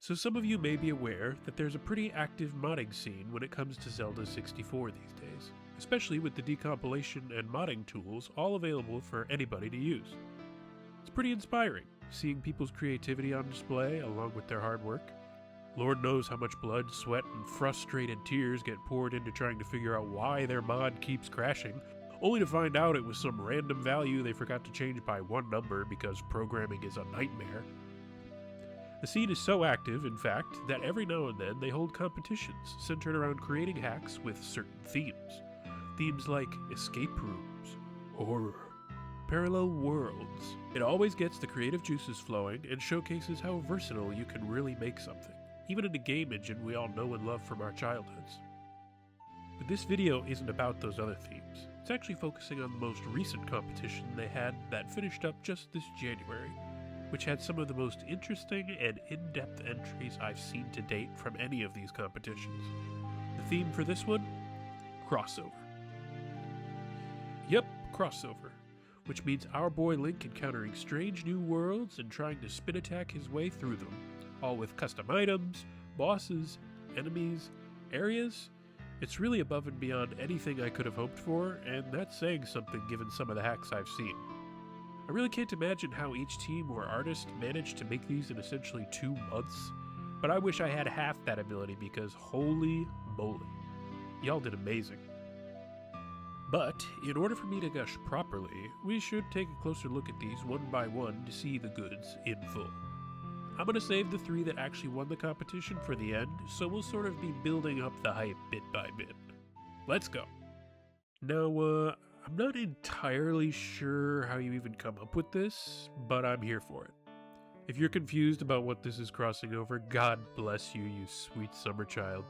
So some of you may be aware that there's a pretty active modding scene when it comes to Zelda 64 these days, especially with the decompilation and modding tools all available for anybody to use. It's pretty inspiring, seeing people's creativity on display along with their hard work. Lord knows how much blood, sweat, and frustrated tears get poured into trying to figure out why their mod keeps crashing, only to find out it was some random value they forgot to change by one number because programming is a nightmare. The scene is so active, in fact, that every now and then they hold competitions centered around creating hacks with certain themes. Themes like escape rooms, horror, parallel worlds. It always gets the creative juices flowing and showcases how versatile you can really make something, even in a game engine we all know and love from our childhoods. But this video isn't about those other themes. It's actually focusing on the most recent competition they had that finished up just this January, which had some of the most interesting and in-depth entries I've seen to date from any of these competitions. The theme for this one? Crossover. Yep, crossover. Which means our boy Link encountering strange new worlds and trying to spin attack his way through them, all with custom items, bosses, enemies, areas. It's really above and beyond anything I could have hoped for, and that's saying something given some of the hacks I've seen. I really can't imagine how each team or artist managed to make these in essentially 2 months, but I wish I had half that ability because holy moly, y'all did amazing. But in order for me to gush properly, we should take a closer look at these one by one to see the goods in full. I'm going to save the 3 that actually won the competition for the end, so we'll sort of be building up the hype bit by bit. Let's go. Now, I'm not entirely sure how you even come up with this, but I'm here for it. If you're confused about what this is crossing over, God bless you, you sweet summer child.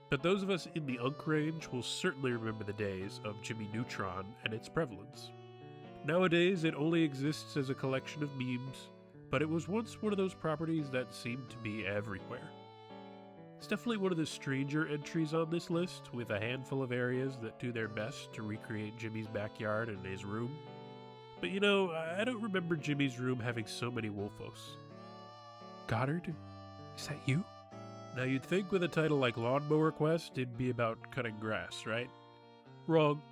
But those of us in the Unk range will certainly remember the days of Jimmy Neutron and its prevalence. Nowadays, it only exists as a collection of memes, but it was once one of those properties that seemed to be everywhere. It's definitely one of the stranger entries on this list, with a handful of areas that do their best to recreate Jimmy's backyard and his room. But you know, I don't remember Jimmy's room having so many wolfos. Goddard? Is that you? Now you'd think with a title like Lawnmower Quest, it'd be about cutting grass, right? Wrong.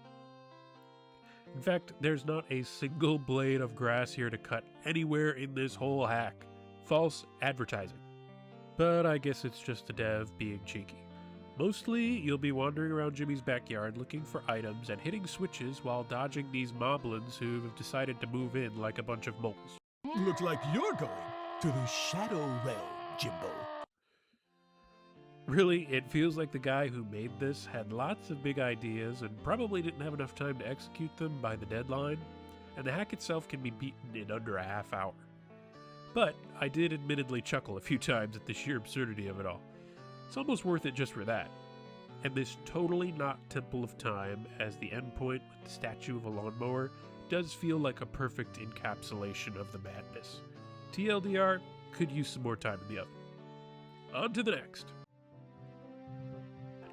In fact, there's not a single blade of grass here to cut anywhere in this whole hack. False advertising. But I guess it's just the dev being cheeky. Mostly, you'll be wandering around Jimmy's backyard looking for items and hitting switches while dodging these moblins who've decided to move in like a bunch of moles. Looks like you're going to the Shadow Realm, Jimbo. Really, it feels like the guy who made this had lots of big ideas and probably didn't have enough time to execute them by the deadline, and the hack itself can be beaten in under a half hour. But I did admittedly chuckle a few times at the sheer absurdity of it all. It's almost worth it just for that. And this totally not Temple of Time as the endpoint with the statue of a lawnmower does feel like a perfect encapsulation of the madness. TLDR, could use some more time in the oven. On to the next.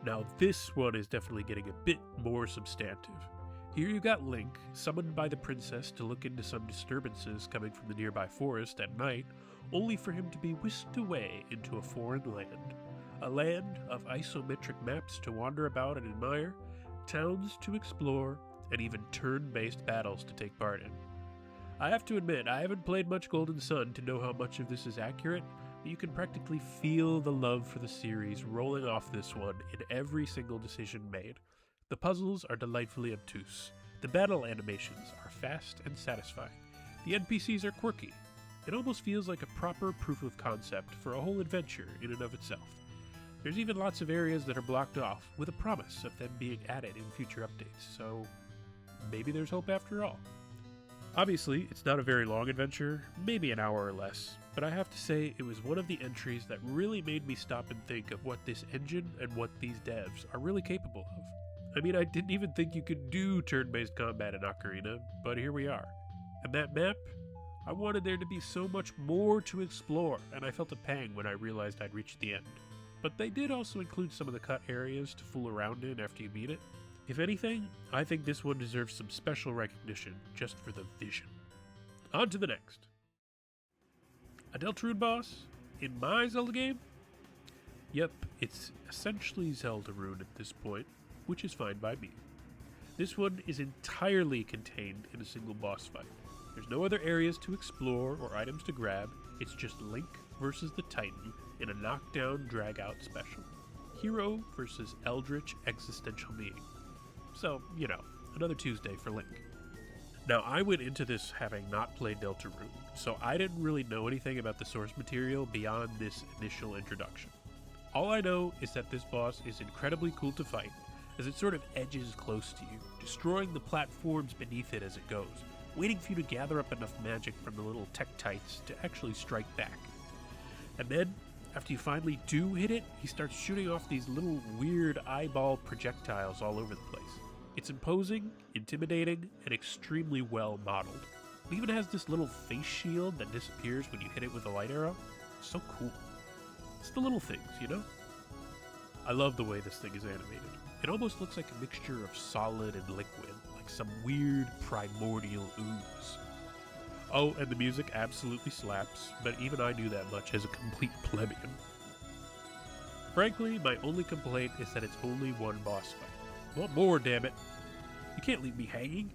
Now this one is definitely getting a bit more substantive. Here you got Link, summoned by the princess to look into some disturbances coming from the nearby forest at night, only for him to be whisked away into a foreign land. A land of isometric maps to wander about and admire, towns to explore, and even turn-based battles to take part in. I have to admit, I haven't played much GoldenSun to know how much of this is accurate, but you can practically feel the love for the series rolling off this one in every single decision made. The puzzles are delightfully obtuse. The battle animations are fast and satisfying. The NPCs are quirky. It almost feels like a proper proof of concept for a whole adventure in and of itself. There's even lots of areas that are blocked off with a promise of them being added in future updates, so maybe there's hope after all. Obviously, it's not a very long adventure, maybe an hour or less, but I have to say it was one of the entries that really made me stop and think of what this engine and what these devs are really capable of. I mean, I didn't even think you could do turn-based combat in Ocarina, but here we are. And that map? I wanted there to be so much more to explore, and I felt a pang when I realized I'd reached the end. But they did also include some of the cut areas to fool around in after you beat it. If anything, I think this one deserves some special recognition just for the vision. On to the next. A ZeldaRune boss? in my Zelda game? Yep, it's essentially ZeldaRune at this point, which is fine by me. This one is entirely contained in a single boss fight. There's no other areas to explore or items to grab, it's just Link versus the Titan in a knockdown drag-out special. Hero versus Eldritch existential being. So, you know, another Tuesday for Link. Now, I went into this having not played ZeldaRune, so I didn't really know anything about the source material beyond this initial introduction. All I know is that this boss is incredibly cool to fight, as it sort of edges close to you, destroying the platforms beneath it as it goes, waiting for you to gather up enough magic from the little Tektites to actually strike back. And then, after you finally do hit it, he starts shooting off these little weird eyeball projectiles all over the place. It's imposing, intimidating, and extremely well modeled. It even has this little face shield that disappears when you hit it with a light arrow. So cool. It's the little things, you know? I love the way this thing is animated. It almost looks like a mixture of solid and liquid, like some weird primordial ooze. Oh, and the music absolutely slaps, but even I knew that much as a complete plebeian. Frankly, my only complaint is that it's only one boss fight. Want more, damn it. You can't leave me hanging.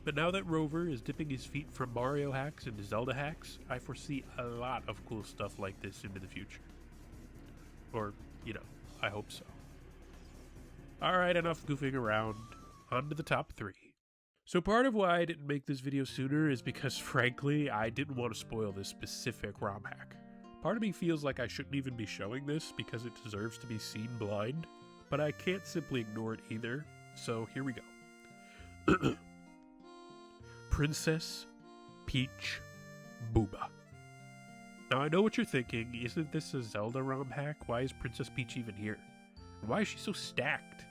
But now that Rover is dipping his feet from Mario hacks into Zelda hacks, I foresee a lot of cool stuff like this into the future. Or, you know, I hope so. Alright, enough goofing around. On to the top 3. So part of why I didn't make this video sooner is because, frankly, I didn't want to spoil this specific ROM hack. Part of me feels like I shouldn't even be showing this because it deserves to be seen blind, but I can't simply ignore it either, so here we go. Princess Peach Booba. Now I know what you're thinking, isn't this a Zelda ROM hack? Why is Princess Peach even here? Why is she so stacked?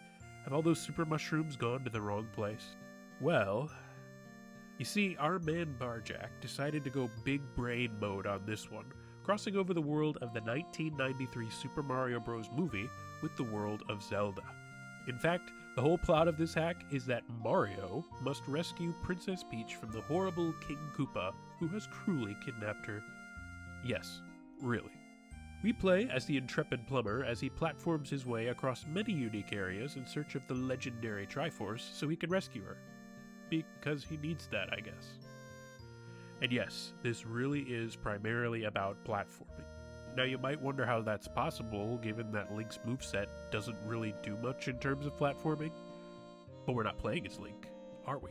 Have all those super mushrooms gone to the wrong place? Well, you see, our man Barjack decided to go big brain mode on this one, crossing over the world of the 1993 Super Mario Bros. Movie with the world of Zelda. In fact, the whole plot of this hack is that Mario must rescue Princess Peach from the horrible King Koopa, who has cruelly kidnapped her. Yes, really. We play as the intrepid plumber as he platforms his way across many unique areas in search of the legendary Triforce so he can rescue her. Because he needs that, I guess. And yes, this really is primarily about platforming. Now you might wonder how that's possible, given that Link's moveset doesn't really do much in terms of platforming. But we're not playing as Link, are we?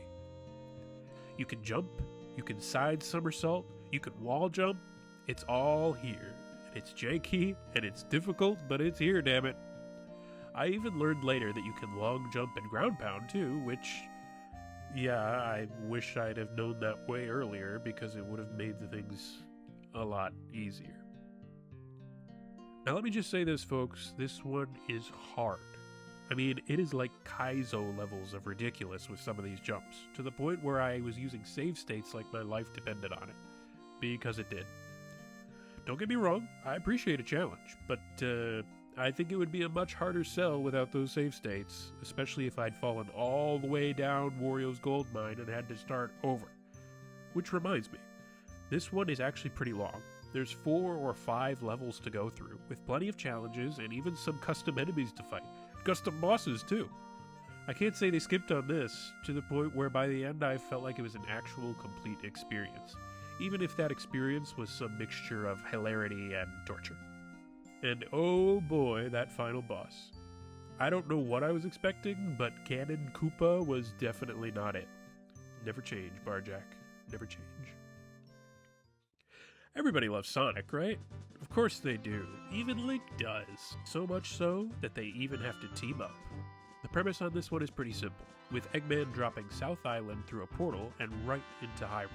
You can jump, you can side somersault, you can wall jump, it's all here. And it's janky, and it's difficult, but it's here, damn it. I even learned later that you can long jump and ground pound too, which, yeah, I wish I'd have known that way earlier because it would have made the things a lot easier. Now let me just say this, folks, this one is hard. I mean, it is like Kaizo levels of ridiculous with some of these jumps, to the point where I was using save states like my life depended on it. Because it did. Don't get me wrong, I appreciate a challenge, but I think it would be a much harder sell without those save states, especially if I'd fallen all the way down Wario's gold mine and had to start over. Which reminds me, this one is actually pretty long. There's 4 or 5 levels to go through, with plenty of challenges and even some custom enemies to fight. Custom bosses, too. I can't say they skipped on this, to the point where by the end I felt like it was an actual complete experience, even if that experience was some mixture of hilarity and torture. And oh boy, that final boss. I don't know what I was expecting, but Canon Koopa was definitely not it. Never change, Barjack. Never change. Everybody loves Sonic, right? Of course they do. Even Link does. So much so that they even have to team up. The premise on this one is pretty simple, with Eggman dropping South Island through a portal and right into Hyrule.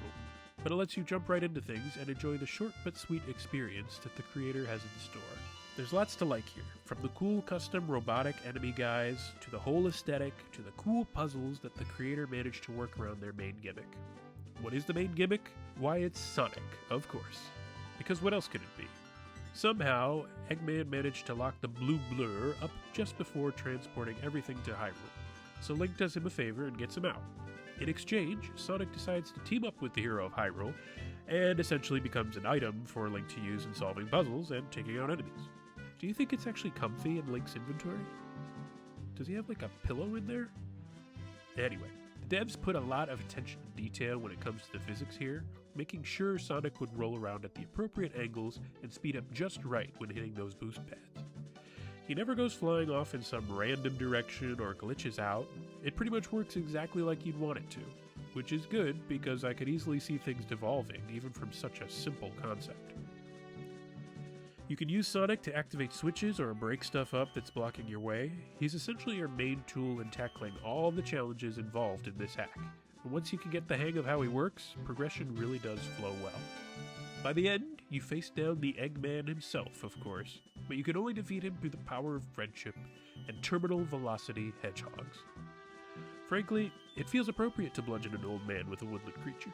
But it lets you jump right into things and enjoy the short but sweet experience that the creator has in store. There's lots to like here, from the cool custom robotic enemy guys, to the whole aesthetic, to the cool puzzles that the creator managed to work around their main gimmick. What is the main gimmick? Why, it's Sonic, of course. Because what else could it be? Somehow, Eggman managed to lock the blue blur up just before transporting everything to Hyrule. So Link does him a favor and gets him out. In exchange, Sonic decides to team up with the hero of Hyrule and essentially becomes an item for Link to use in solving puzzles and taking out enemies. Do you think it's actually comfy in Link's inventory? Does he have like a pillow in there? Anyway, the devs put a lot of attention to detail when it comes to the physics here, making sure Sonic would roll around at the appropriate angles and speed up just right when hitting those boost pads. He never goes flying off in some random direction or glitches out. It pretty much works exactly like you'd want it to, which is good because I could easily see things devolving even from such a simple concept. You can use Sonic to activate switches or break stuff up that's blocking your way. He's essentially your main tool in tackling all the challenges involved in this hack. And once you can get the hang of how he works, progression really does flow well. By the end, you face down the Eggman himself, of course, but you can only defeat him through the power of friendship and terminal velocity hedgehogs. Frankly, it feels appropriate to bludgeon an old man with a woodland creature.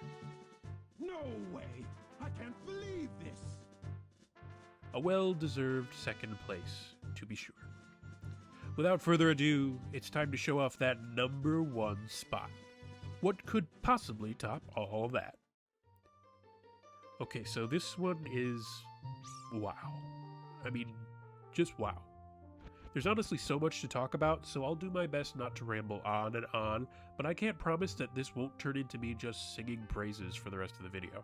No way! I can't believe this! A well-deserved second place, to be sure. Without further ado, it's time to show off that number 1 spot. What could possibly top all of that? Okay, so this one is wow. I mean, just wow. There's honestly so much to talk about, so I'll do my best not to ramble on and on, but I can't promise that this won't turn into me just singing praises for the rest of the video.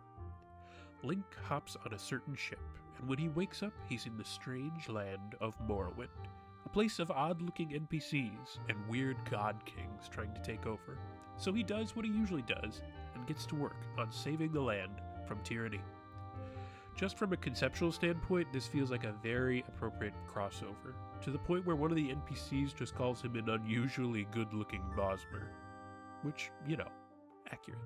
Link hops on a certain ship, and when he wakes up, he's in the strange land of Morrowind, a place of odd-looking NPCs and weird god kings trying to take over. So he does what he usually does, and gets to work on saving the land from tyranny. Just from a conceptual standpoint, this feels like a very appropriate crossover, to the point where one of the NPCs just calls him an unusually good-looking Bosmer. Which, you know, accurate.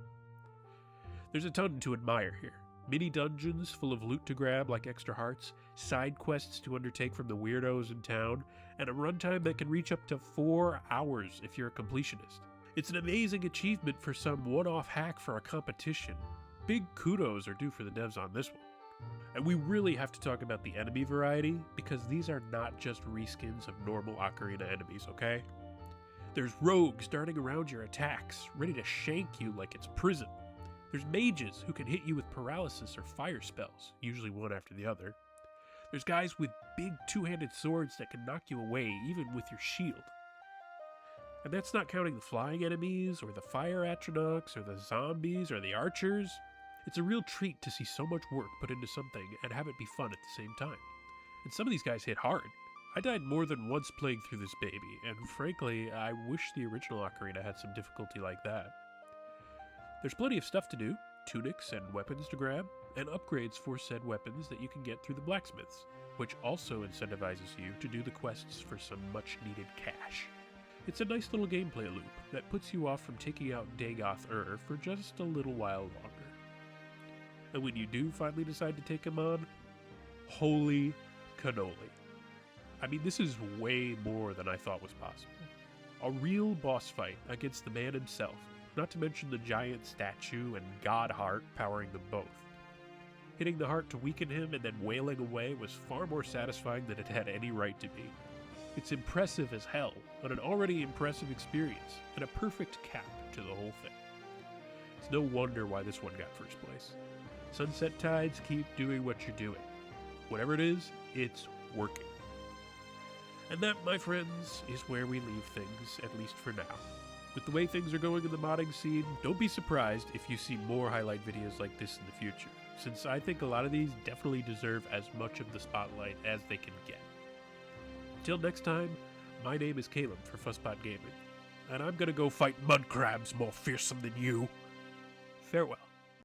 There's a ton to admire here. Mini dungeons full of loot to grab like extra hearts, side quests to undertake from the weirdos in town, and a runtime that can reach up to 4 hours if you're a completionist. It's an amazing achievement for some one-off hack for a competition. Big kudos are due for the devs on this one. And we really have to talk about the enemy variety, because these are not just reskins of normal Ocarina enemies, okay? There's rogues darting around your attacks, ready to shank you like it's prison. There's mages who can hit you with paralysis or fire spells, usually one after the other. There's guys with big two-handed swords that can knock you away even with your shield. And that's not counting the flying enemies, or the fire atronachs, or the zombies, or the archers. It's a real treat to see so much work put into something and have it be fun at the same time. And some of these guys hit hard. I died more than once playing through this baby, and frankly, I wish the original Ocarina had some difficulty like that. There's plenty of stuff to do, tunics and weapons to grab, and upgrades for said weapons that you can get through the blacksmiths, which also incentivizes you to do the quests for some much needed cash. It's a nice little gameplay loop that puts you off from taking out Dagoth for just a little while longer. And when you do finally decide to take him on, holy cannoli. I mean, this is way more than I thought was possible. A real boss fight against the man himself, not to mention the giant statue and god heart powering them both. Hitting the heart to weaken him and then wailing away was far more satisfying than it had any right to be. It's impressive as hell, on an already impressive experience, and a perfect cap to the whole thing. It's no wonder why this one got first place. Sunset Tides, keep doing what you're doing. Whatever it is, it's working. And that, my friends, is where we leave things, at least for now. With the way things are going in the modding scene, don't be surprised if you see more highlight videos like this in the future, since I think a lot of these definitely deserve as much of the spotlight as they can get. Until next time, my name is Caleb for Fuzzbot Gaming, and I'm gonna go fight mud crabs more fearsome than you. Farewell.